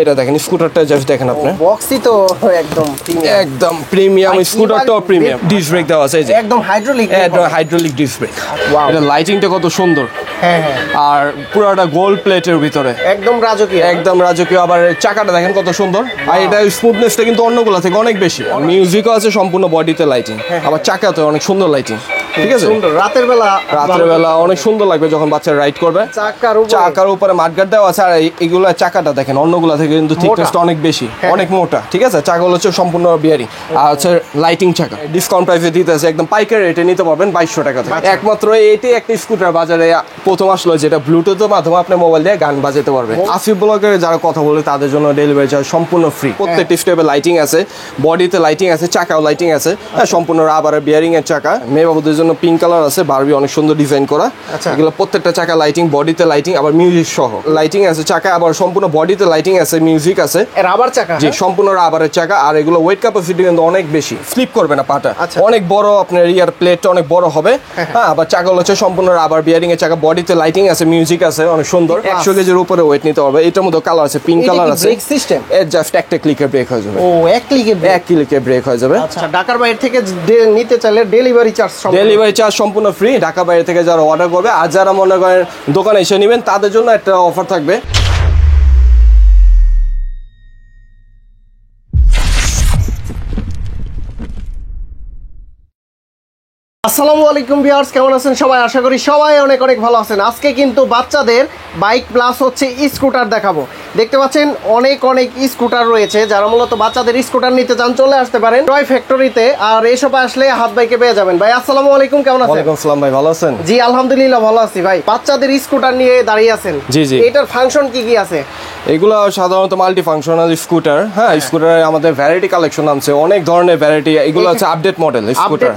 এটা দেখেন স্কুটারটা জাস্ট দেখেন আপনি বক্সই তো একদম প্রিমিয়াম স্কুটারটাও প্রিমিয়াম ডিস্ক ব্রেক দেওয়া আছে এই যে একদম হাইড্রোলিক একদম হাইড্রোলিক ডিস্ক ব্রেক Wow. এটা লাইটিংটা কত সুন্দর হ্যাঁ হ্যাঁ আর পুরোটা গোল্ড প্লেটের ভিতরে একদম রাজকীয় একদম রাজকীয় আবার চাকাটা দেখেন কত সুন্দর আর এটা স্মুথনেসটা কিন্তু অন্যগুলো থেকে অনেক বেশি মিউজিকও আছে সম্পূর্ণ বডিতে লাইটিং আবার চাকাতে অনেক সুন্দর লাইটিং ঠিক আছে সুন্দর রাতের বেলা অনেক সুন্দর লাগবে যখন বাচ্চা রাইড করবে চাকার উপরে মাঠগার্ড দেওয়া আছে আর এইগুলা চাকাটা দেখেন অন্যগুলা থেকে কিন্তু থিকনেসটা অনেক বেশি অনেক মোটা ঠিক আছে চাকাগুলো হচ্ছে সম্পূর্ণ বিয়ারিং আর হচ্ছে লাইটিং চাকা ডিসকাউন্ট প্রাইসে দিতেছে একদম পাইকারি রেটে নিতে পারবেন 2200 টাকা থেকে একমাত্র এটাই একটা স্কুটার বাজারে প্রথম আসলো যেটা ব্লুটুথের মাধ্যমে আপনি মোবাইল দিয়ে গান বাজাতে পারবেন আসিফ ব্লগের যারা কথা বলে তাদের জন্য ডেলিভারি চার্জ সম্পূর্ণ ফ্রি প্রত্যেকটি স্টেপে লাইটিং আছে বডিতে লাইটিং আছে চাকাও লাইটিং আছে সম্পূর্ণ রাবারের বিয়ারিং এর চাকা মেয়ে বাবুদের জন্য পিঙ্ক কালার আছে বারবি অনেক সুন্দর ডিজাইন করা এগুলো প্রত্যেকটা চাকা লাইটিং বডিতে লাইটিং আবার মিউজিক সহ লাইটিং আছে চাকা আবার সম্পূর্ণ বডিতে লাইটিং আছে মিউজিক আছে রাবার চাকা জি সম্পূর্ণ রাবারের চাকা আর এগুলো ওয়েট ক্যাপাসিটি কিন্তু অনেক বেশি স্লিপ করবে না পাটা অনেক বড় আপনার ইয়ার প্লেটটা অনেক বড় হবে হ্যাঁ আবার চাকাগুলো হচ্ছে সম্পূর্ণ রাবার বিয়ারিং এর চাকা বডিতে লাইটিং আছে মিউজিক আছে অনেক সুন্দর 100 কেজির উপরে ওয়েট নিতে পারবে এটার মধ্যে কালার আছে পিঙ্ক কালার আছে ব্রেক সিস্টেম এর জাস্ট একটা ক্লিকে ব্রেক হয়ে যাবে ও এক ক্লিকে ব্রেক হয়ে যাবে আচ্ছা ঢাকার বাইরে থেকে নিতে চাইলে ডেলিভারি চার্জ সম্পূর্ণ ফ্রি ঢাকা বাইরে থেকে যারা অর্ডার করবে আর যারা মনে করেন দোকানে এসে নেবেন তাদের জন্য একটা অফার থাকবে আসসালামু আলাইকুম ভিউয়ার্স কেমন আছেন সবাই আশা করি সবাই অনেক অনেক ভালো আছেন আজকে কিন্তু বাচ্চাদের বাইক প্লাস হচ্ছে স্কুটার দেখাবো দেখতে পাচ্ছেন অনেক অনেক স্কুটার রয়েছে যারা মূলত বাচ্চাদের স্কুটার নিতে চান চলে আসতে পারেন টয় ফ্যাক্টরিতে আর এসব আসলে হাত বাইকে পেয়ে যাবেন ভাই আসসালামু আলাইকুম কেমন আছেন ওয়ালাইকুম আসসালাম ভাই ভালো আছেন জি আলহামদুলিল্লাহ ভালো আছি ভাই বাচ্চাদের স্কুটার নিয়ে দাঁড়িয়ে আছেন জি জি এটার ফাংশন কি কি আছে এগুলো সাধারণত মাল্টি ফাংশনাল স্কুটার হ্যাঁ স্কুটারে আমাদের ভ্যারাইটি কালেকশন নামছে অনেক ধরনের ভ্যারাইটি এগুলো হচ্ছে আপডেট মডেল স্কুটার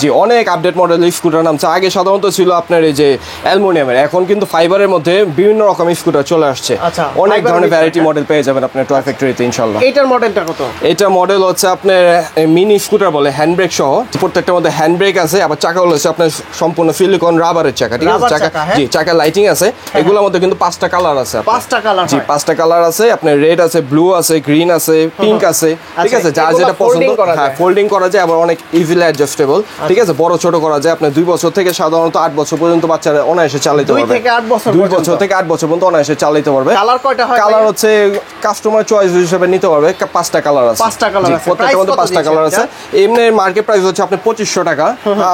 জি অনেক আপডেট মডেল স্কুটার নামছে আগে সাধারণত ছিল আপনার এই যে অ্যালুমিনিয়ামের এখন কিন্তু ফাইবারের মধ্যে বিভিন্ন রকম স্কুটার চলে আসছে অনেক ধরনের ভ্যারাইটি মডেল পেয়ে যাবেন আপনার টয় ফ্যাক্টরিতে ইনশাআল্লাহ এটার মডেলটা কত এটা মডেল হচ্ছে আপনার মিনি স্কুটার বলে হ্যান্ড ব্রেক সহ প্রত্যেকটার মধ্যে হ্যান্ড ব্রেক আছে আবার চাকাগুলো হচ্ছে আপনার সম্পূর্ণ সিলিকন রাবারের চাকা ঠিক আছে চাকা জি চাকা লাইটিং আছে এগুলোর মধ্যে কিন্তু 5টা কালার আছে 5টা কালার জি 5টা কালার আছে আপনার রেড আছে ব্লু আছে গ্রিন আছে পিঙ্ক আছে ঠিক আছে যার যেটা পছন্দ হ্যাঁ ফোল্ডিং করা যায় আবার অনেক ইজিলি অ্যাডজাস্টেবল ঠিক আছে বড় ছোট করা যায় আপনি 2 বছর থেকে সাধারণত 8 বছর পর্যন্ত বাচ্চারা অনায়াসে চালাতে পারবে 2 বছর থেকে 8 বছর পর্যন্ত অনায়াসে চালাতে পারবে কালার কয়টা হয় কালার হচ্ছে কাস্টমার চয়েস হিসেবে নিতে পারবে 5টা কালার আছে 5টা কালার আছে প্রত্যেকটার মধ্যে 5টা কালার আছে এমনি মার্কেট প্রাইস হচ্ছে আপনি 2500 টাকা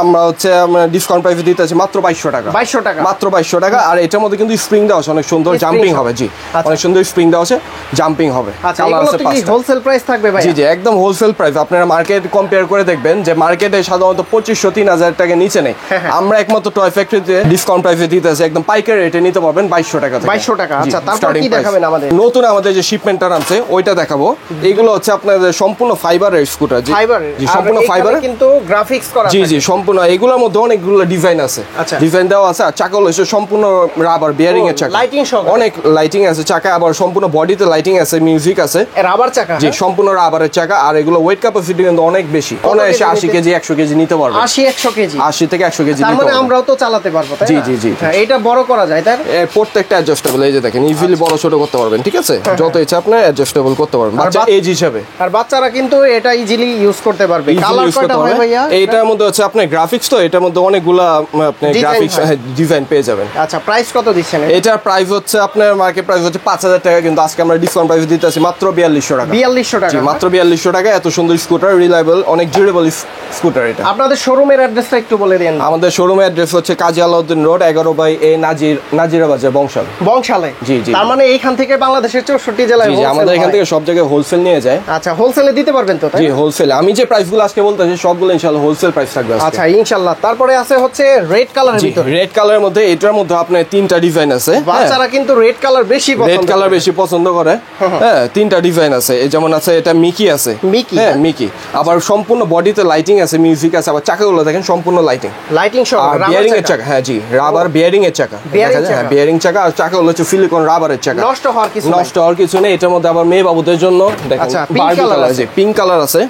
আমরা হচ্ছে ডিসকাউন্ট প্রাইসে দিতেছি মাত্র 2200 টাকা মাত্র 2200 টাকা আর এটার মধ্যে কিন্তু স্প্রিং দেওয়া আছে অনেক সুন্দর জাম্পিং হবে জি অনেক সুন্দর স্প্রিং দেওয়া আছে জাম্পিং হবে কালার আছে 5টা হোলসেল প্রাইস থাকবে ভাই জি জি একদম হোলসেল প্রাইস আপনারা মার্কেট কম্পেয়ার করে দেখবেন যে মার্কেটে সাধারণত 2500-3000 টাকা নিচে নেই আমরা একমাত্র টয় ফ্যাক্টরিতে ডিসকাউন্ট প্রাইসে দিতেছি একদম পাইকারি রেটে নিতে পারবেন 2200 টাকা থেকে 2200 টাকা আচ্ছা তারপর কি দেখাবেন আমাদের নতুন আমাদের যে শিপমেন্টটা নামছে ওইটা দেখাবো এইগুলো হচ্ছে আপনাদের সম্পূর্ণ ফাইবারের স্কুটার জি সম্পূর্ণ ফাইবার কিন্তু গ্রাফিক্স করা জি জি সম্পূর্ণ এগুলোর মধ্যে অনেকগুলো ডিজাইন আছে ডিজাইন দেওয়া আছে আর চাকাগুলো হচ্ছে সম্পূর্ণ রাবার বিয়ারিং এর চাকা লাইটিং সহ অনেক লাইটিং আছে চাকা আবার সম্পূর্ণ বডিতে লাইটিং আছে মিউজিক আছে রাবার চাকা জি সম্পূর্ণ রাবারের চাকা আর এগুলো ওয়েট ক্যাপাসিটি কিন্তু অনেক বেশি অনায়াসে 80 কেজি 100 কেজি নিতে পারবে 80-100 কেজি 80 থেকে 100 কেজি তার মানে আমরাও তো চালাতে পারবো তাই জি জি জি এটা বড় করা যায় তাই প্রত্যেকটা অ্যাডজাস্টেবল এই যে দেখেন ইজিলি বড় ছোট করতে পারবেন ঠিক আছে যত ইচ্ছা আপনি অ্যাডজাস্টেবল করতে পারবেন বাচ্চা এজ হিসাবে আর বাচ্চারা কিন্তু এটা ইজিলি ইউজ করতে পারবে কালার কয়টা হয় ভাইয়া এইটার মধ্যে হচ্ছে আপনার গ্রাফিক্স তো এটার মধ্যে অনেকগুলা আপনি গ্রাফিক্স ডিজাইন পেয়ে যাবেন আচ্ছা প্রাইস কত দিচ্ছেন এটার প্রাইস হচ্ছে আপনার মার্কেট প্রাইস হচ্ছে 5000 টাকা কিন্তু আজকে আমরা ডিসকাউন্ট প্রাইস দিতেছি মাত্র 4200 টাকা 4200 টাকা মাত্র 4200 টাকা এত সুন্দর স্কুটার রিলায়েবল অনেক ডিউরেবল স্কুটার এটা আপনাদের শোরুমের অ্যাড্রেসটা একটু বলে দেন আমাদের শোরুমের অ্যাড্রেস হচ্ছে কাজী আলাউদ্দিন রোড 11/A নাজিরা বাজার বংশালে জি জি তার মানে এইখান থেকে বাংলাদেশের 64 জেলায় জি আমাদের এখান থেকে সব জায়গায় হোলসেল নিয়ে যায় আচ্ছা হোলসেলে দিতে পারবেন তো জি হোলসেল আমি যে প্রাইসগুলো আজকে বলতেছি সবগুলো ইনশাআল্লাহ হোলসেল প্রাইস থাকবে আচ্ছা ইনশাআল্লাহ তারপরে আছে হচ্ছে রেড কালারের ভিতরে রেড কালারের মধ্যে এটার মধ্যে আপনার 3টা ডিজাইন আছে বাচ্চারা কিন্তু রেড কালার বেশি পছন্দ করে হ্যাঁ 3টা ডিজাইন আছে যেমন আছে এটা মিকি আছে হ্যাঁ মিকি আবার সম্পূর্ণ বডিতে লাইটিং আছে মিউজিক আছে আবার চাকাগুলো দেখেন সম্পূর্ণ লাইটিং সহ বিয়ারিং এর চাকা হ্যাঁ জি রাবার বিয়ারিং এর চাকা দেখা যায় হ্যাঁ বিয়ারিং চাকা আর চাকাগুলো হচ্ছে সিলিকন রাবারের চাকা নষ্ট হওয়ার কিছু নেই এটার মধ্যে আবার মেয়ে বাবুদের জন্য দেখেন বারবি কালার আছে পিঙ্ক কালার আছে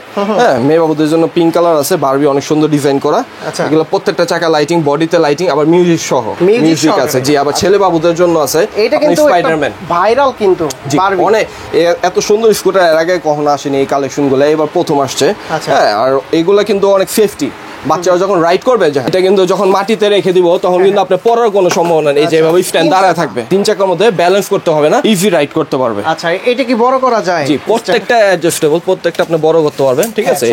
হ্যাঁ মেয়ে বাবুদের জন্য পিঙ্ক কালার আছে বারবি অনেক সুন্দর ডিজাইন করা এগুলো প্রত্যেকটা চাকা লাইটিং বডিতে লাইটিং আবার মিউজিক সহ মিউজিক আছে জি আবার ছেলে বাবুদের জন্য আছে এটা কিন্তু স্পাইডারম্যান ভাইরাল কিন্তু বারবি অনেক এত সুন্দর স্কুটার এর আগে কখনো আসেনি এই কালেকশনগুলো, এবার প্রথম আসছে। হ্যাঁ, আর এগুলা কিন্তু অনেক সেফটি, বাচ্চারা যখন রাইড করবে এটা কিন্তু যখন মাটিতে রেখে দিব তখন কিন্তু আপনার পড়ার কোনো সম্ভাবনা নেই, যেভাবে স্ট্যান্ড দাঁড়ায় থাকবে। তিন চাকার মধ্যে ব্যালেন্স করতে হবে না, ইজি রাইড করতে পারবে। আচ্ছা, এটা কি বড় করা যায়? জি, প্রত্যেকটা অ্যাডজাস্টেবল, প্রত্যেকটা আপনি বড় করতে পারবেন। ঠিক আছে,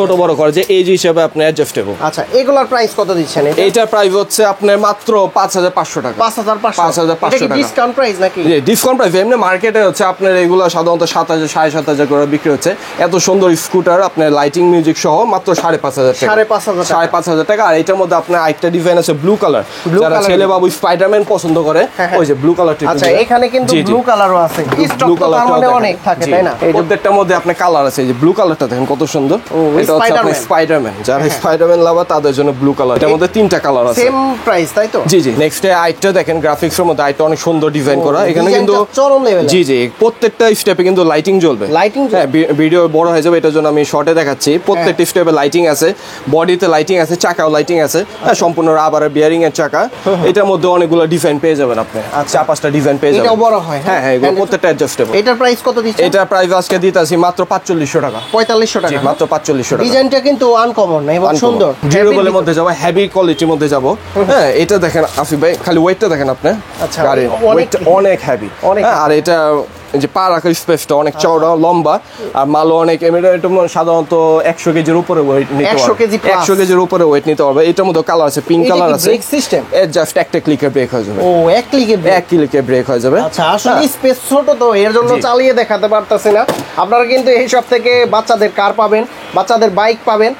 ছোট বড় করা যে এজ হিসেবে আপনি অ্যাডজাস্টেবল। আচ্ছা, এগুলোর প্রাইস কত দিচ্ছেন? এইটার প্রাইস হচ্ছে আপনার মাত্র 5,500 টাকা। 5,500 টাকা ডিসকাউন্ট প্রাইস নাকি? জি, ডিসকাউন্ট প্রাইস। এমনি মার্কেটে হচ্ছে আপনার এগুলো সাধারণত 7,000 7,500 করে বিক্রি হচ্ছে। এত সুন্দর স্কুটার আপনার লাইটিং মিউজিক সহ মাত্র 5,500 টাকা। 5,500 টাকা। আর এটার মধ্যে আপনার আরেকটা ডিজাইন আছে ব্লু কালার, যারা ছেলে বাবু স্পাইডারম্যান পছন্দ করে ওই যে ব্লু কালারটা। আচ্ছা, এখানে কিন্তু ব্লু কালারও আছে, ব্লু কালারটা অনেক থাকে তাই না? প্রত্যেকটার মধ্যে আপনি কালার আছে, এই যে ব্লু কালারটা দেখেন কত সুন্দর। এটা হচ্ছে আপনার স্পাইডারম্যান, যারা স্পাইডারম্যান লাভার তাদের জন্য ব্লু কালার। এটার মধ্যে তিনটা কালার আছে, সেম প্রাইস তাই তো? জি জি। নেক্সট আইটা দেখেন, গ্রাফিক্স এর মধ্যে আইটা অনেক সুন্দর ডিজাইন করা। এখানে কিন্তু চরম লেভেল। জি জি, প্রত্যেকটা স্টেপে কিন্তু লাইটিং জ্বলবে। হ্যাঁ, ভিডিও বড় হয়ে যাবে, এটার জন্য আমি শর্টে দেখাচ্ছি। প্রত্যেকটা স্টেপে লাইটিং আছে, বডিতে লাইটিং আছে, চাকাও লাইটিং আছে। হ্যাঁ, সম্পূর্ণ রাবারের বিয়ারিং এর চাকা। এটার মধ্যে অনেকগুলো ডিজাইন পেয়ে যাবেন আপনি, 4-5টা ডিজাইন পেয়ে যাবেন। এটা বড় হয়? হ্যাঁ হ্যাঁ, এগুলো প্রত্যেকটা অ্যাডজাস্টেবল। এটার প্রাইস কত দিচ্ছেন? এটার প্রাইস আজকে দিতেছি মাত্র 4,500 টাকা। 4,500 টাকা, মাত্র 4,500 টাকা। ডিজাইনটা কিন্তু আনকমন এবং সুন্দর, ডিউরেবলের মধ্যে যাব, হেভি কোয়ালিটির মধ্যে যাব। হ্যাঁ, এটা দেখেন আসিফ ভাই, খালি ওয়েটটা দেখেন আপনি। আচ্ছা, গাড়ির ওয়েটটা অনেক হেভি। আর এটা যে পা রাখার স্পেসটা অনেক চওড়া লম্বা, আর মালও অনেক। এটা সাধারণত 100 কেজির উপরে ওয়েট নিতে পারবে, 100 কেজির উপরে ওয়েট নিতে পারবে। এটার মধ্যে কালার আছে, পিঙ্ক কালার আছে। ব্রেক সিস্টেম জাস্ট একটা ক্লিকে ব্রেক হয়ে যাবে। ও, এক ক্লিকে ব্রেক হয়ে যাবে। আচ্ছা, আসলে স্পেস ছোট তো এর জন্য চালিয়ে দেখাতে পারতাছি না। আপনারা কিন্তু এই সব থেকে বাচ্চাদের কার পাবেন, বাচ্চাদের বাইক পাবেন,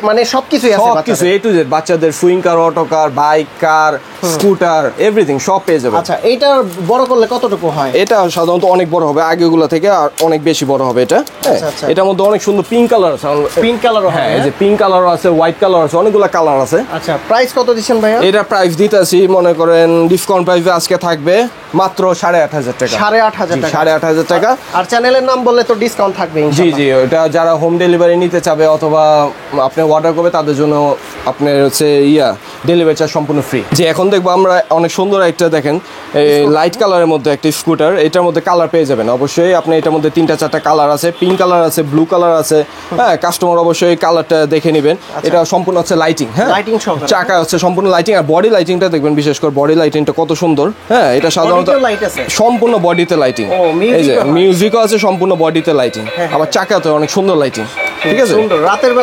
মানে সবকিছুই আছে, সবকিছু এ টু জেড। বাচ্চাদের সুইং কার, অটো কার, বাইক, কার, স্কুটার, এভরিথিং সব পেয়ে যাবে। আচ্ছা, এইটা বড় করলে কতটুকু হয়? এটা সাধারণত অনেক বড় হবে, আগেগুলো থেকে আর অনেক বেশি বড় হবে এটা। এটার মধ্যে অনেক সুন্দর পিঙ্ক কালার আছে। পিঙ্ক কালারও? হ্যাঁ, এই যে পিঙ্ক কালারও আছে, হোয়াইট কালার আছে, অনেকগুলো কালার আছে। আচ্ছা, প্রাইস কত দিচ্ছেন ভাইয়া? এটা প্রাইস দিতেছি মনে করেন ডিসকাউন্ট প্রাইসে আজকে থাকবে মাত্র 8,500 টাকা। 8,500 টাকা। 8,500 টাকা। আর চ্যানেলের নাম বললে তো ডিসকাউন্ট থাকবে জি জি। এটা যারা হোম ডেলিভারি নিতে চাবে অথবা আপনি অর্ডার করবে তাদের জন্য আপনার হচ্ছে ডেলিভারি চার্জ সম্পূর্ণ ফ্রি। যে এখন দেখবো আমরা অনেক সুন্দর একটা দেখেন লাইট কালারের মধ্যে একটা স্কুটার। এটার মধ্যে কালার পেয়ে যাবেন অবশ্যই আপনি। এটার মধ্যে 3-4টা কালার আছে, পিঙ্ক কালার আছে, ব্লু কালার আছে। হ্যাঁ, কাস্টমার অবশ্যই কালারটা দেখে নেবেন। এটা সম্পূর্ণ হচ্ছে লাইটিং। হ্যাঁ, লাইটিং সহ চাকা হচ্ছে সম্পূর্ণ লাইটিং। আর বডি লাইটিংটা দেখবেন, বিশেষ করে বডি লাইটিংটা কত সুন্দর। হ্যাঁ, এটা সাধারণত সম্পূর্ণ বডিতে লাইটিং। এই যে মিউজিকও আছে, সম্পূর্ণ বডিতে লাইটিং। আবার চাকাতে অনেক সুন্দর লাইটিং। ঠিক আছে, রাতের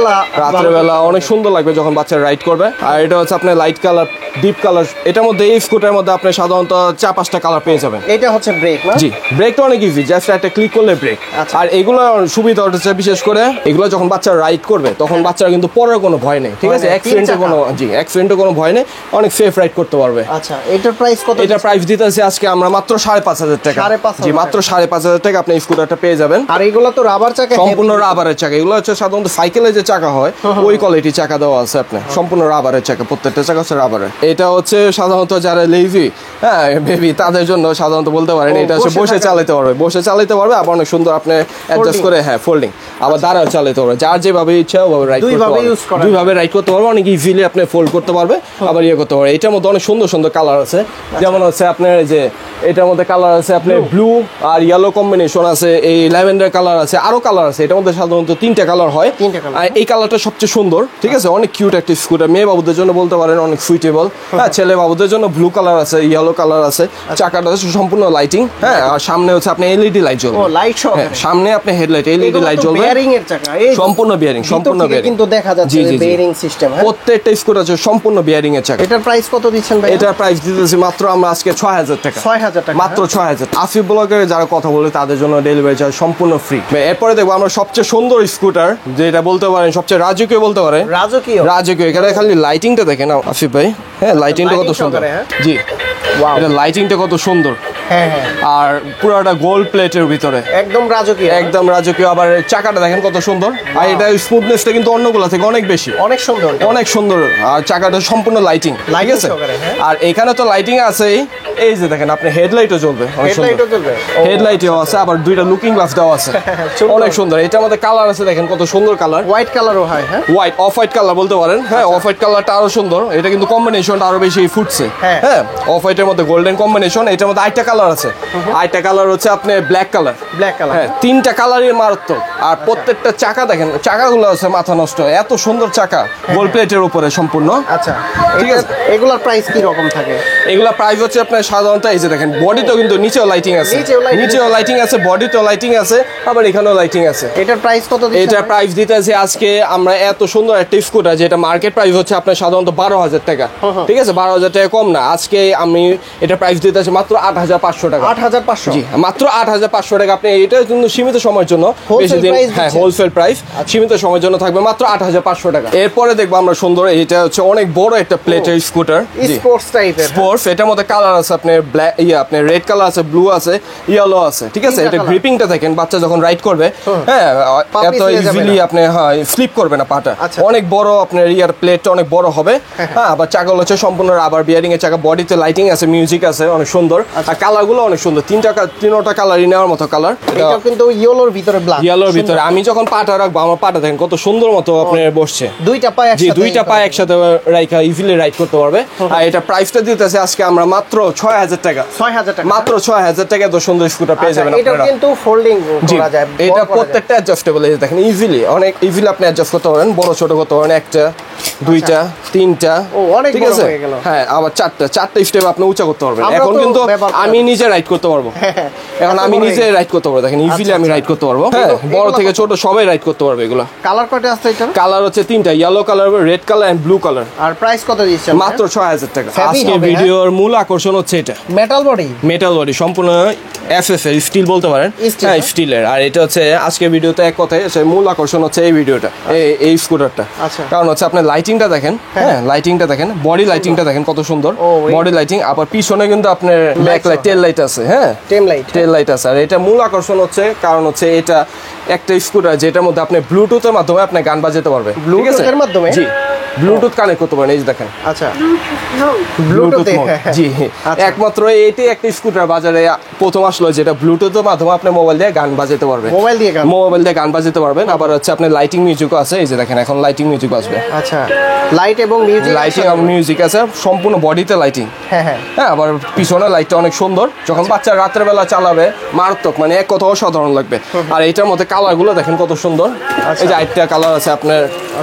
বেলা অনেক সুন্দর লাগবে যখন বাচ্চারা রাইড করবে। আর এটা হচ্ছে আপনার লাইট কালার, ডিপ কালার। এটার মধ্যে এই স্কুটারের মধ্যে আপনি সাধারণত 4-5টা কালার পেয়ে যাবেন। এটা হচ্ছে ব্রেক না? জি, ব্রেকটা অনেক ইজি, জাস্ট একটা ক্লিক করলে ব্রেক। আর এগুলো সুবিধা হচ্ছে বিশেষ করে এগুলো যখন বাচ্চারা রাইড করবে তখন বাচ্চারা কিন্তু পড়ার কোনো ভয় নেই। ঠিক আছে, অ্যাক্সিডেন্টের কোনো ভয় নেই, অনেক সেফ রাইড করতে পারবে। আচ্ছা, এটার প্রাইস কত? এটার প্রাইস দিতেছি আজকে আমরা মাত্র 5,500 টাকা। জি, মাত্র 5,500 টাকা আপনি স্কুটারটা পেয়ে যাবেন। আর এগুলো তো রাবার চাকা, সম্পূর্ণ রাবারের চাকা। এগুলো হচ্ছে সাধারণত সাইকেলে যে চাকা হয় ওই কোয়ালিটি চাকা দেওয়া আছে আপনার, সম্পূর্ণ রাবারের চাকা। প্রত্যেকটা চাকা হচ্ছে রাবারের। এটা হচ্ছে সাধারণত যারা লেজি, হ্যাঁ বেবি, তাদের জন্য সাধারণত বলতে পারেন এটা হচ্ছে বসে চালাতে পারবে। আবার অনেক সুন্দর আপনি অ্যাডজাস্ট করে, হ্যাঁ ফোল্ডিং, আবার দাঁড়াও চালাতে পারবে। যার যেভাবে ইচ্ছা ওভাবে রাইড করতে পারবে, দুইভাবে রাইড করতে পারবে। অনেক ইজিলি আপনি ফোল্ড করতে পারবে, আবার করতে পারবে। এটার মধ্যে অনেক সুন্দর সুন্দর কালার আছে, যেমন হচ্ছে আপনার যে এটার মধ্যে কালার আছে আপনার ব্লু আর ইয়েলো কম্বিনেশন আছে, এই ল্যাভেন্ডার কালার আছে, আরো কালার আছে। এটার মধ্যে সাধারণত 3টা কালার হয়। আর এই কালারটা সবচেয়ে সুন্দর। ঠিক আছে, অনেক কিউট একটা স্কুটার। মেয়ে বাবুদের জন্য বলতে পারেন অনেক সুইটেবল। হ্যাঁ, ছেলে বাবুদের জন্য ব্লু কালার আছে, ইয়েলো কালার আছে। চাকাটা হচ্ছে সম্পূর্ণ লাইটিং। হ্যাঁ, আর সামনে হচ্ছে আপনি এলইডি লাইট জ্বলবে। সামনে আপনি হেডলাইট এলইডি লাইট জ্বলবে। সম্পূর্ণ বিয়ারিং, কিন্তু দেখা যাচ্ছে বিয়ারিং সিস্টেম। প্রত্যেকটা স্কুটার আছে সম্পূর্ণ বিয়ারিং এর চাকা। এটার প্রাইস কত দিচ্ছেন ভাই? এটার প্রাইস দিতেছি মাত্র আমরা আজকে 6,000 টাকা। 6,000 টাকা, মাত্র 6,000। আসিফ ব্লগের যারা কথা বলে তাদের জন্য ডেলিভারি চার্জ সম্পূর্ণ ফ্রি। এরপরে দেখবো আমরা সবচেয়ে সুন্দর স্কুটার, যেটা বলতে পারেন সবচেয়ে রাজকীয় বলতে পারেন। রাজকীয়। এখানে খালি লাইটিংটা দেখেন আসিফ ভাই। হ্যাঁ, লাইটিংটা কত সুন্দর। জি, এটা লাইটিংটা কত সুন্দর। আর পুরোটা গোল্ড প্লেটের ভিতরে, একদম রাজকীয়। আবার চাকাটা দেখেন কত সুন্দর। আর এটা স্মুথনেসটা কিন্তু অন্যগুলো থেকে অনেক বেশি, অনেক সুন্দর। আর চাকাটা সম্পূর্ণ লাইটিং, ঠিক আছে। আর এখানে তো লাইটিং আছে, এই যে দেখেন আপনি হেডলাইটও জ্বলবে, হেডলাইটও আছে। আবার 2টা লুকিং গ্লাস দেওয়া আছে, অনেক সুন্দর। এটার মধ্যে কালার আছে দেখেন কত সুন্দর কালার। হোয়াইট কালারও হয়, হ্যাঁ, হোয়াইট অফ হোয়াইট কালার বলতে পারেন। হ্যাঁ, অফ হোয়াইট কালারটা আরো সুন্দর। এটা কিন্তু কম্বিনেশনটা আরো বেশি ফুটছে। হ্যাঁ, অফ হোয়াইটের মধ্যে গোল্ডেন কম্বিনেশন। এটার মধ্যে আরেকটা কালার কালার আছে। আরেকটা কালার হচ্ছে আপনি ব্ল্যাক কালার। হ্যাঁ, তিনটা কালারই মারাত্মক। আর প্রত্যেকটা চাকা দেখেন, চাকাগুলো আছে মাথা নষ্ট, এত সুন্দর চাকা, গোল প্লেটের উপরে সম্পূর্ণ। আচ্ছা, ঠিক আছে। এগুলোর প্রাইস কি রকম থাকে? এগুলা প্রাইস হচ্ছে আপনার সাধারণত এই যে দেখেন বডিতেও কিন্তু নিচেও লাইটিং আছে, নিচেও লাইটিং আছে, বডিতেও লাইটিং আছে, আবার এখানেও লাইটিং আছে। এটার প্রাইস কত দিচ্ছেন? এটার প্রাইস দিতেছে আজকে আমরা এত সুন্দর একটা স্কুটার, যেটা মার্কেট প্রাইস হচ্ছে আপনার সাধারণত 12,000 টাকা। ঠিক আছে, 12,000 টাকা কম না। আজকে আমি এটা প্রাইস দিতেছি মাত্র 8,500 টাকা। 8,500? জি, মাত্র 8,500 টাকা। আপনি এটা কিন্তু সীমিত সময়ের জন্য, বেশি দিন, হ্যাঁ, হোলসেল প্রাইস, সীমিত সময়ের জন্য থাকবে মাত্র 8,500 টাকা। এরপরে দেখবো আমরা সুন্দর, এটা হচ্ছে অনেক বড় একটা প্লেটের স্কুটার, স্পোর্টস টাইপের। স্পোর্টস, এটার মধ্যে কালার আছে আপনার ব্ল্যাক, আপনার রেড কালার আছে, ব্লু আছে, ইয়েলো আছে। ঠিক আছে, এটা গ্রিপিংটা দেখেন, বাচ্চা যখন রাইড করবে, হ্যাঁ, এত ইজিলি আপনি স্লিপ করবে না পাটা। অনেক বড় আপনার ইয়ার প্লেটটা অনেক বড় হবে। হ্যাঁ, আবার চাকা হচ্ছে সম্পূর্ণ রাবার বিয়ারিং এর চাকা, বডিতে লাইটিং আছে, মিউজিক আছে, অনেক সুন্দর। আর কালারগুলো অনেক সুন্দর, তিনটা কালারই নেওয়ার মতো কালার। এটা কিন্তু ইয়েলোর ভিতরে ব্ল্যাক, ইয়েলোর ভিতরে। আমি যখন পাটা রাখবো, আমার পাটা দেখেন কত সুন্দর মতো আপনার বসছে। দুইটা পায়ে একসাথে, দুইটা পায়ে একসাথে রাইখা ইজিলি রাইড করতে পারবে। আর এটা প্রাইসটা দিতেছে আজকে আমরা মাত্র 6,000 টাকা। 6,000 টাকা, মাত্র 6,000 টাকা এত সুন্দর স্কুটার পেয়ে যাবেন আপনারা। এটা কিন্তু ফোল্ডিং করা যায়, এটা প্রত্যেকটা অ্যাডজাস্টেবল। এই দেখেন ইজিলি, অনেক ইজিলি আপনি অ্যাডজাস্ট করতে পারেন, বড় ছোট করতে পারেন, একটা, দুইটা, তিনটা, ঠিক আছে। হ্যাঁ, আবার চারটা স্টেপ আপনি উঁচা করতে পারবেন। এখন কিন্তু আমি নিজে রাইড করতে পারবো, এখন আমি নিজে রাইড করতে পারবো। দেখেন ইজিলি আমি রাইড করতে পারবো। হ্যাঁ, বড় থেকে ছোট সবাই রাইড করতে পারবে এগুলো। কালার কয়টা আছে এটা? কালার হচ্ছে তিনটা, yellow colour, red colour and blue colour. আর প্রাইস কত দিচ্ছেন? মাত্র 6,000 টাকা। আজকে ভিডিওর মূল আকর্ষণ হচ্ছে এটা, মেটাল বডি, মেটাল বডি, সম্পূর্ণ এফএফ এর, স্টিল বলতে পারেন, হ্যাঁ, স্টিলের। আর এটা হচ্ছে আজকে ভিডিওতে এক কথায় মূল আকর্ষণ হচ্ছে এই ভিডিওটা, এই স্কুটারটা। কারণ হচ্ছে আপনার লাইটিংটা দেখেন, হ্যাঁ, লাইটিংটা দেখেন, বডি লাইটিংটা দেখেন কত সুন্দর, বডি লাইটিং। আবার পিছনে কিন্তু আপনার ব্যাক লাইট, টেল লাইট আছে, হ্যাঁ, টেল লাইট আছে। আর এটা মূল আকর্ষণ হচ্ছে, কারণ হচ্ছে এটা একটা স্কুটার যেটার মধ্যে আপনি ব্লুটুথের মাধ্যমে আপনি গান বাজাতে পারবে। ব্লুটুথের মাধ্যমে? জি, ব্লুটুথ কানেক্ট করতে পারেন। এই যে দেখেন, আচ্ছা, ব্লুটুথ মোড। জি, একমাত্র এইটাই একটা স্কুটার বাজারে প্রথম আসলো যেটা ব্লুটুথের মাধ্যমে আপনি মোবাইল দিয়ে গান বাজাতে পারবেন। মোবাইল দিয়ে গান বাজাতে পারবেন। আবার হচ্ছে আপনার লাইটিং মিউজিকও আছে। এই যে দেখেন, এখন লাইটিং মিউজিক আসবে। আচ্ছা, লাইট এবং মিউজিক, লাইটিং এবং মিউজিক আছে, সম্পূর্ণ বডিতে লাইটিং। হ্যাঁ, আবার পিছনে লাইটটা অনেক সুন্দর, যখন বাচ্চা রাতের বেলা চালাবে মারাত্মক, মানে এক কথা অসাধারণ লাগবে। আর এইটার মধ্যে কালারগুলো দেখেন কত সুন্দর। এই যে আরেকটা কালার আছে আপনার,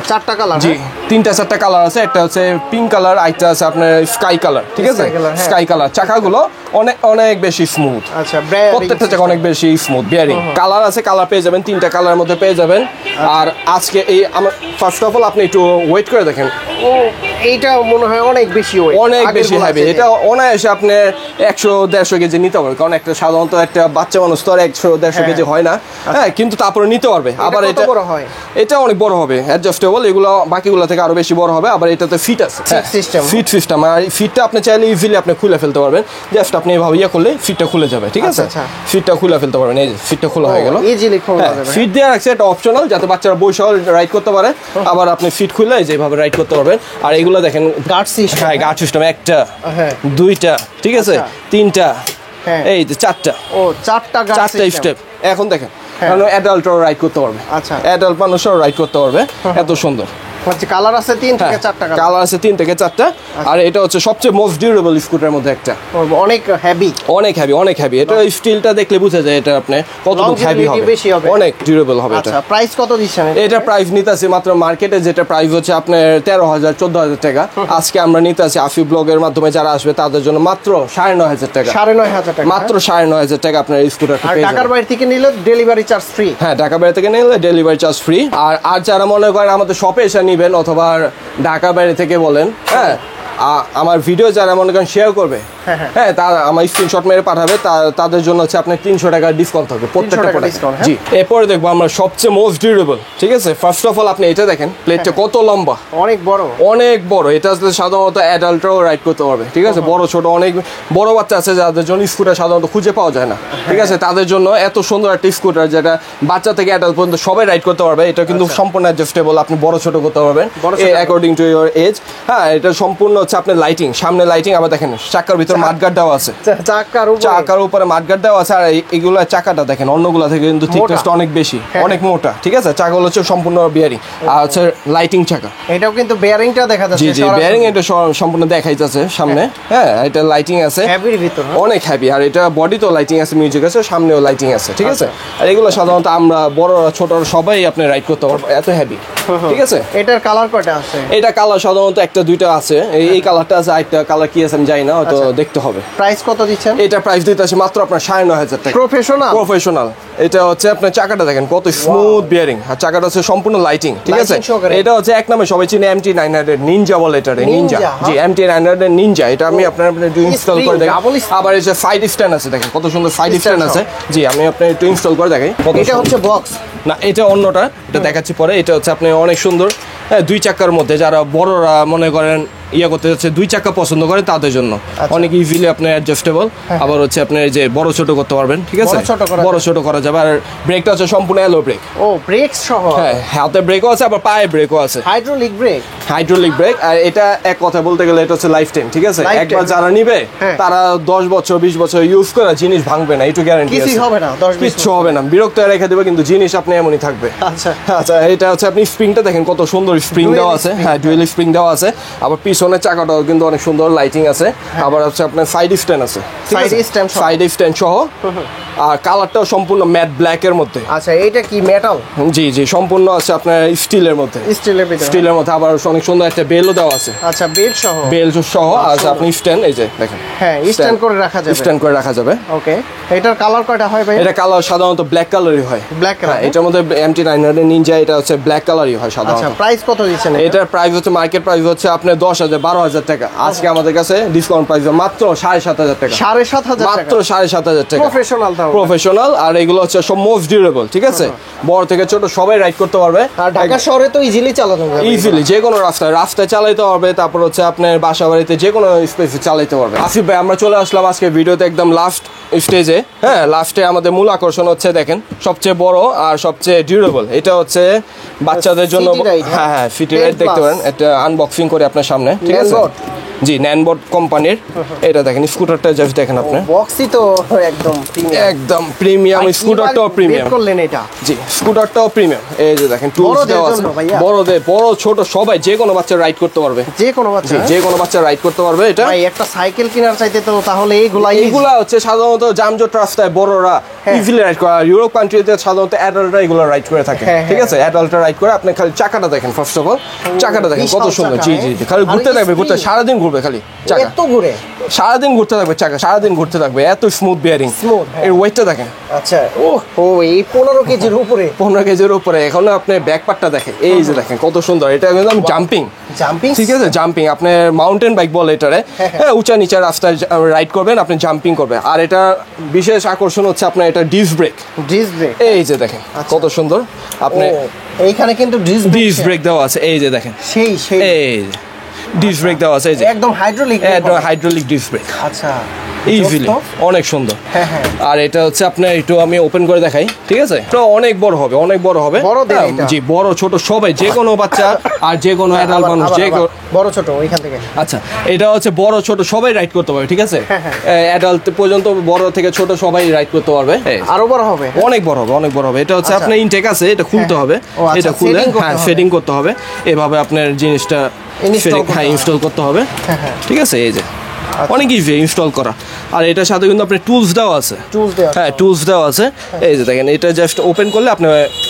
4টা কালার। জি, 3-4টা কালার আছে। একটা হচ্ছে পিঙ্ক কালার, আরেকটা আছে আপনার স্কাই কালার। ঠিক আছে, স্কাই কালার। চাকাগুলো অনেক বেশি স্মুথ। আচ্ছা, প্রত্যেকটা চাকা অনেক বেশি স্মুথ, বিয়ারিং। কালার আছে, কালার পেয়ে যাবেন, 3টা কালারের মধ্যে পেয়ে যাবেন। আর আজকে এই আমার ফার্স্ট অফ অল আপনি একটু ওয়েট করে দেখেন। এইটা মনে হয় অনেক বেশি হেভি। এটা অনায়াসে আপনি 100-150 কেজি নিতে পারবে, কারণ একটা সাধারণত একটা বাচ্চা মানুষ তো আর 100-150 কেজি হয় না। হ্যাঁ, কিন্তু তারপরে নিতে পারবে। আবার এটা অনেক বড় হবে, অ্যাডজাস্টেবল। এগুলো বাকিগুলো থেকে আরো বেশি বড় হবে। আবার এটাতে ফিট আছে, ফিট সিস্টেম। আর ফিটটা আপনি চাইলে ইজিলি আপনি খুলে ফেলতে পারবেন। জাস্ট আপনি এভাবে ইয়ে করলে ফিটটা খুলে যাবে। ঠিক আছে, ফিটটা খুলে ফেলতে পারবেন। এই যে ফিটটা খোলা হয়ে গেল, ইজিলি খোলা যাবে। ফিট দেওয়া রাখছে, এটা অপশনাল, যাতে বাচ্চারা বসেও রাইড করতে পারে। আবার আপনি ফিট খুলে যেভাবে রাইড করতে পারবেন। আর এগুলো দেখেন গার্ড সিস্টেম, হ্যাঁ, গার্ড সিস্টেম। একটা, দুইটা, ঠিক আছে, তিনটা, এই যে চারটা, চারটা স্টেপ। এখন দেখেন, অ্যাডাল্টও রাইড করতে পারবে। আচ্ছা, অ্যাডাল্ট মানুষও রাইড করতে পারবে, এত সুন্দর। কালার আছে 3 থেকে 4টা, কালার আছে 3 থেকে 4টা। আর এটা হচ্ছে সবচেয়ে মোস্ট ডিউরেবল স্কুটারের মধ্যে একটা। অনেক হেভি। এটা স্টিলটা দেখলে বোঝা যায় এটা আপনি কতটুকু হেভি হবে, অনেক ডিউরেবল হবে। এটা প্রাইস কত দিচ্ছেন? এটা প্রাইস নিতেছি মাত্র মার্কেটে যেটা প্রাইস হচ্ছে আপনার 13,000-14,000 টাকা। আজকে আমরা নিতেছি আফি ব্লগের মাধ্যমে যারা আসবে তাদের জন্য মাত্র 9,500 টাকা। 9,500 টাকা, মাত্র 9,500 টাকা আপনার এই স্কুটারটা পেয়ে যাবেন। ঢাকার বাইরে থেকে নিলে ডেলিভারি চার্জ ফ্রি। হ্যাঁ, ঢাকার বাইরে থেকে নিলে ডেলিভারি চার্জ ফ্রি। আর যারা মনে করেন আমাদের শপে এসে নিবেন, অথবা ঢাকা বাইরে থেকে বলেন, হ্যাঁ, আমার ভিডিও যারা মনে করেন শেয়ার করবে, হ্যাঁ, তারা আমার স্ক্রিনশট মেরে পাঠাবে, তাদের জন্য হচ্ছে আপনার 300 টাকার ডিসকাউন্ট থাকবে প্রত্যেকটা প্রোডাক্ট। জি, এরপরে দেখবো আমরা সবচেয়ে মোস্ট ডিউরেবল। ঠিক আছে, ফার্স্ট অফ অল আপনি এটা দেখেন, প্লেটটা কত লম্বা, অনেক বড়। এটা সাধারণত অ্যাডাল্টরাও রাইড করতে পারবে। ঠিক আছে, বড় ছোট অনেক বড় বাচ্চা আছে যাদের জন্য স্কুটার সাধারণত খুঁজে পাওয়া যায় না। ঠিক আছে, তাদের জন্য এত সুন্দর একটা স্কুটার যেটা বাচ্চা থেকে অ্যাডাল্ট পর্যন্ত সবাই রাইড করতে পারবে। এটা কিন্তু সম্পূর্ণ অ্যাডজাস্টেবল, আপনি বড় ছোট করতে পারবেন অ্যাকর্ডিং টু ইউর এজ। হ্যাঁ, এটা সম্পূর্ণ হচ্ছে আপনার লাইটিং, সামনে লাইটিং, আবার দেখেন চাকার ভিতরে মাঠগার্ড দেওয়া আছে, চাকার উপরে মাঠগার্ড দেওয়া আছে। আর এগুলো চাকাটা দেখেন অন্যগুলো থেকে কিন্তু থিকনেসটা অনেক বেশি, অনেক মোটা, ঠিক আছে। চাকাগুলো হচ্ছে সম্পূর্ণ বিয়ারিং, আর হচ্ছে লাইটিং চাকা। এটাও কিন্তু বেয়ারিংটা দেখা যাচ্ছে। জি জি, বেয়ারিং এটা সম্পূর্ণ দেখাইতেছে সামনে। হ্যাঁ, এটা লাইটিং আছে, হেভির ভিতর অনেক হেভি। আর এটা বডি তো লাইটিং আছে, মিউজিক আছে, সামনেও লাইটিং আছে, ঠিক আছে। আর এগুলো সাধারণত আমরা বড়রা ছোটরা সবাই আপনি রাইড করতে পারবো, এত হেভি, ঠিক আছে। এটার কালার কয়টা আছে? এটা কালার সাধারণত একটা দুইটা আছে, এই কালারটা আছে, একটা কালার কি আছে আমি জানি না, হয়তো দেখতে হবে। প্রাইস কত দিচ্ছেন? এটা প্রাইস দিতে আছে মাত্র আপনার 9,500 টাকা। প্রফেশনাল। এটা হচ্ছে আপনার চাকাটা দেখেন কত স্মুথ বিয়ারিং, আর চাকাটা হচ্ছে সম্পূর্ণ লাইটিং, ঠিক আছে। এটা হচ্ছে এক নামে সবাই চিনে MT900 নিনজা বলে, এটা নিনজা। জি, MT900 নিনজা। এটা আমি আপনার একটু ইনস্টল করে দেখাই। আবার এই যে সাইড স্ট্যান্ড আছে, দেখেন কত সুন্দর সাইড স্ট্যান্ড আছে। জি, আমি আপনার একটু ইনস্টল করে দেখাই। এটা হচ্ছে বক্স না, এটা অন্যটা, এটা দেখাচ্ছি পরে। এটা হচ্ছে আপনি অনেক সুন্দর, হ্যাঁ, দুই চাকার মধ্যে যারা বড়রা মনে করেন ইয়ে করতে যাচ্ছে, দুই চাকা পছন্দ করে তাদের জন্য অনেক ইজিলি আপনার অ্যাডজাস্টেবল। আবার হচ্ছে আপনি এই যে বড় ছোট করতে পারবেন, ঠিক আছে, বড় ছোট করা যাবে। আর ব্রেকটা হচ্ছে সম্পূর্ণ এলো ব্রেক। ও, ব্রেক সহ? হ্যাঁ, হাতে ব্রেকও আছে, আবার পায়ে ব্রেকও আছে, হাইড্রোলিক ব্রেক। আর এটা এক কথা বলতে গেলে এটা হচ্ছে লাইফ টাইম, ঠিক আছে। একবার যারা নিবে তারা 10 বছর 20 বছর ইউজ করে জিনিস ভাঙবে না, একটু গ্যারান্টি আছে। কিছু হবে না, কিচ্ছু হবে না, বিরক্ত রেখে দেবে, কিন্তু জিনিস আপনি এমনই থাকবে। আচ্ছা আচ্ছা, এটা হচ্ছে আপনি স্প্রিংটা দেখেন কত সুন্দর স্প্রিং দেওয়া আছে। হ্যাঁ, ডুয়েল স্প্রিং দেওয়া আছে। আবার পিছনের চাকাটাও কিন্তু অনেক সুন্দর লাইটিং আছে। আবার হচ্ছে আপনার সাইড স্ট্যান্ড আছে, সাইড স্ট্যান্ড সহ। আর কালারটাও সম্পূর্ণ ম্যাট ব্ল্যাক এর মধ্যে। আচ্ছা, এটা কি মেটাল? জি জি, সম্পূর্ণ আছে আপনার স্টিলের মধ্যে। স্টিলের মধ্যে আবার অনেক সুন্দর একটা বেলও দেওয়া আছে। আচ্ছা, বেল সহ আছে। আপনি স্ট্যান্ড, এই যে দেখেন, হ্যাঁ, স্ট্যান্ড করে রাখা যাবে। ওকে, এটার কালার কয়টা হয় ভাই? এটা কালার সাধারণত ব্ল্যাক কালারই হয়। Black colour? এটার মধ্যে MT900 নিনজা, এটা হচ্ছে ব্ল্যাক কালারই হয় সাধারণত। আচ্ছা, প্রাইস কত দিচ্ছেন? এটার প্রাইস হচ্ছে মার্কেট প্রাইস হচ্ছে আপনার 10,000 12,000 টাকা। আজকে আমাদের কাছে ডিসকাউন্ট প্রাইস মাত্র 7,500 টাকা। 7,500 মাত্র 7,500 টাকা। প্রফেশনাল। আর এগুলো হচ্ছে সব মোস্ট ডিউরেবল, ঠিক আছে। বড় থেকে ছোট সবাই রাইড করতে পারবে। আর ঢাকা শহরে তো ইজিলি চালাতে পারবে, ইজিলি যে কোনো রাস্তায় চালাতে পারবে। তারপর হচ্ছে আপনার বাসা বাড়িতে যে কোনো স্পেসে চালাতে পারবে। আসিফ ভাই, আমরা চলে আসলাম আজকে ভিডিওতে একদম লাস্ট স্টেজে। হ্যাঁ, লাস্টে আমাদের মূল আকর্ষণ হচ্ছে দেখেন সবচেয়ে বড় আর সবচেয়ে ডিউরেবল। এটা হচ্ছে বাচ্চাদের জন্য। হ্যাঁ, সিটি রাইড দেখতে পারেন। এটা আনবক্সিং করে আপনার সামনে, ঠিক আছে। জি, ন্যানবোর্ড কোম্পানির। এটা দেখেন স্কুটারটা, জাস্ট দেখেন আপনি, বক্সই তো একদম প্রিমিয়াম। স্কুটারটাও প্রিমিয়াম করলেন এটা। জি, স্কুটারটাও প্রিমিয়াম। এই যে দেখেন টুলস দেওয়া আছে, বড়দের বড় ছোট সবাই, যে কোনো বাচ্চা রাইড করতে পারবে, যে কোনো বাচ্চা রাইড করতে পারবে। এটা ভাই, একটা সাইকেল কেনার চাইতে তো তাহলে এইগুলা হচ্ছে সাধারণত জামজট রাস্তায় বড়রা ইজিলি রাইড করে। ইউরোপ কান্ট্রিতে সাধারণত অ্যাডাল্টরা এগুলো রাইড করে থাকে, ঠিক আছে। অ্যাডাল্টরা রাইড করে। আপনি খালি চাকাটা দেখেন, ফার্স্ট অফ অল চাকাটা দেখেন কত সুন্দর। জি জি, খালি ঘুরতে থাকবে, সারাদিন ঘুরবে, খালি চাকা এত ঘুরে সারাদিন ঘুরতে থাকবে, চাকা সারাদিন ঘুরতে থাকবে, এত স্মুথ বিয়ারিং। এর ওয়েটটা দেখেন। আচ্ছা, ও এই 15 কেজির উপরে, 15 কেজির উপরে। এখন আপনি ব্যাক পার্টটা দেখেন, এই যে দেখেন কত সুন্দর। এটা একদম জাম্পিং, ঠিক আছে, জাম্পিং। আপনি মাউন্টেন বাইক বলে এটারে। হ্যাঁ, উঁচা নিচা রাস্তায় রাইড করবেন, আপনি জাম্পিং করবেন। আর এটা বিশেষ আকর্ষণ হচ্ছে আপনার এটা ডিস্ক ব্রেক। এই যে দেখেন কত সুন্দর। আপনি এইখানে কিন্তু ডিস্ক ব্রেক দেওয়া আছে, এই যে দেখেন, সেই এই ডিস্ক ব্রেক দেওয়া আছে, এই যে একদম হাইড্রোলিক ডিস্ক ব্রেক। আচ্ছা, ইজিলি, অনেক সুন্দর। আর এটা হচ্ছে আপনার একটু আমি ওপেন করে দেখাই, ঠিক আছে। তো অনেক বড় হবে, অনেক বড় হবে। জি, বড় ছোট সবাই, যে কোনো বাচ্চা আর যে কোনো অ্যাডাল্ট মানুষ, যে বড় ছোট ওইখান থেকে। আচ্ছা, এটা হচ্ছে বড় ছোট সবাই রাইড করতে পারবে, ঠিক আছে। অ্যাডাল্ট পর্যন্ত, বড় থেকে ছোট সবাই রাইড করতে পারবে। আরো বড় হবে, অনেক বড় হবে, অনেক বড় হবে। এটা হচ্ছে আপনার ইনটেক আছে, এটা খুলতে হবে। এটা খুলে সেটিং করতে হবে। এভাবে আপনার জিনিসটা ইনস্টল করতে হবে, ঠিক আছে। এই যে অনেক ইজি ইনস্টল করা। আর এটার সাথে কিন্তু আপনার টুলস দেওয়া আছে। হ্যাঁ, টুলস দেওয়া আছে। এই যে দেখেন, এটা জাস্ট ওপেন করলে আপনি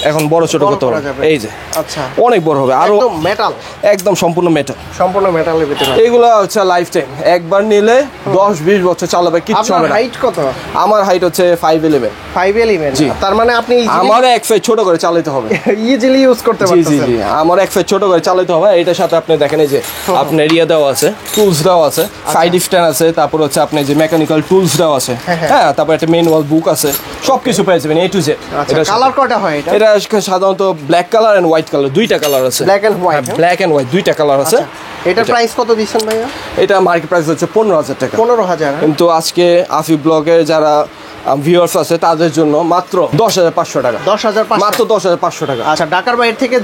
এখন বড় ছোট করতে পারবেন। এই যে আচ্ছা, অনেক বড় হবে। আরো মেটাল, একদম সম্পূর্ণ মেটালের ভিতরে। এগুলো হচ্ছে লাইফ টাইম, একবার নিলে 10-20 বছর চালাবে, কিচ্ছু হবে না। হাইট কত? আমার হাইট হচ্ছে 5'11". জি, তার মানে আপনি আমার এক সাইড ছোট করে চালাতে হবে, ইজিলি ইউজ করতে পারবেন। জি, আমার এক সাইড ছোট করে চালাতে হবে। এটার সাথে আপনি দেখেন, এই যে আপনার ইয়া দেওয়া আছে, টুলস দেওয়া আছে, সাইড স্ট্যান্ড আছে, তারপর হচ্ছে আপনি যে মেকানিক্যাল টুলস দেওয়া আছে। হ্যাঁ, তারপর একটা ম্যানুয়াল বুক আছে, সবকিছু পেয়ে যাবেন A to Z। এটা কালার কয়টা হয়? এটা সাধারণত black colour and white colour, দুইটা কালার আছে। ব্ল্যাক এন্ড হোয়াইট দুইটা কালার আছে। এটা প্রাইস কত দিচ্ছেন ভাইয়া? এটা মার্কেট প্রাইস হচ্ছে 15,000 টাকা। 15,000। কিন্তু আজকে আফিফ ব্লগের যারা ভিউয়ার্স আছে তাদের জন্য মাত্র 10,500 টাকা। 10,500 মাত্র 10,500 টাকা। আচ্ছা, ঢাকার বাইরে থেকে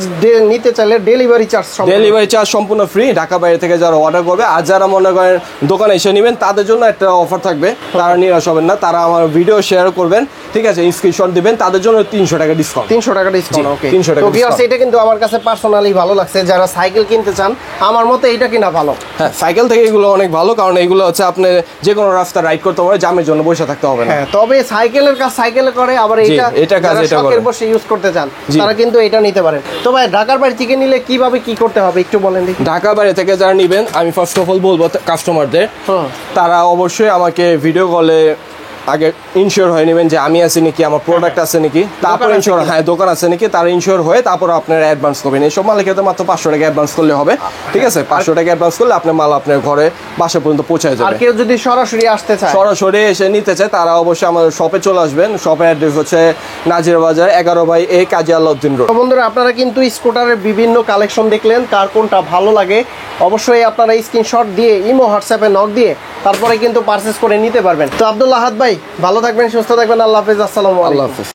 নিতে চাইলে ডেলিভারি চার্জ ডেলিভারি চার্জ সম্পূর্ণ ফ্রি ঢাকা বাইরে থেকে যারা অর্ডার করবে। আর যারা মনে করেন দোকানে এসে নেবেন তাদের জন্য একটা অফার থাকবে, তারা নিরাশ হবেন না। তারা আমার ভিডিও শেয়ার করবেন, ঠিক আছে, স্ক্রিনশট দিবেন, তাদের জন্য 300 টাকা ডিসকাউন্ট। 300 টাকা ডিসকাউন্ট। ওকে, 300 টাকা। তো ভিউয়ার্স এটা কিন্তু আমার কাছে পার্সোনালি ভালো লাগছে। যারা সাইকেল কিনতে চান আমার মতে এটা কিনা ভালো। হ্যাঁ, সাইকেল থেকে এগুলো অনেক ভালো, কারণ এগুলো হচ্ছে আপনি যে কোনো রাস্তা রাইড করতে পারে, জামের জন্য বসে থাকতে হবে না। হ্যাঁ, তবে সাইকেলের কাজ সাইকেলে করে, আবার এটা কাজ যারা এটা করে। শখের বসে ইউজ করতে চান তারা কিন্তু এটা নিতে পারেন। তো ভাই ঢাকার বাইরে থেকে নিলে কিভাবে কি করতে হবে একটু বলেন দেখি। ঢাকা বাইরে থেকে যারা নেবেন, আমি ফার্স্ট অফ অল বলবো কাস্টমারদের, তারা অবশ্যই আমাকে ভিডিও কলে আগে ইনশিওর হয়ে নেবেন যে আমি আছি নাকি, আমার প্রোডাক্ট আছে নাকি, তারপর ইনশিওর, হ্যাঁ দোকান আছে নাকি, তারা ইনশিওর হয়ে তারপর আপনারা অ্যাডভান্স করবেন। এইসব মালের ক্ষেত্রে মাত্র 500 টাকা অ্যাডভান্স করলে হবে, ঠিক আছে। 500 টাকা অ্যাডভান্স করলে আপনার মাল আপনার ঘরে বাসা পর্যন্ত পৌঁছে আর যাবে। কেউ যদি সরাসরি আসতে চায়, সরাসরি এসে নিতে চায়, তারা অবশ্যই আমাদের শপে চলে আসবেন। শপের অ্যাড্রেস হচ্ছে নাজির বাজার 11/A কাজী আলাউদ্দিন রোড। তো বন্ধুরা আপনারা কিন্তু স্কুটারের বিভিন্ন কালেকশন দেখলেন, কার কোনটা ভালো লাগে অবশ্যই আপনারা স্ক্রিনশট দিয়ে ইমো হোয়াটসঅ্যাপে নক দিয়ে তারপরে কিন্তু পারচেজ করে নিতে পারবেন। তো আব্দুল আহাদ ভাই ভালো থাকবেন, সুস্থ থাকবেন, আল্লাহ হাফেজ, আসসালামু আলাইকুম। আল্লাহ হাফেজ।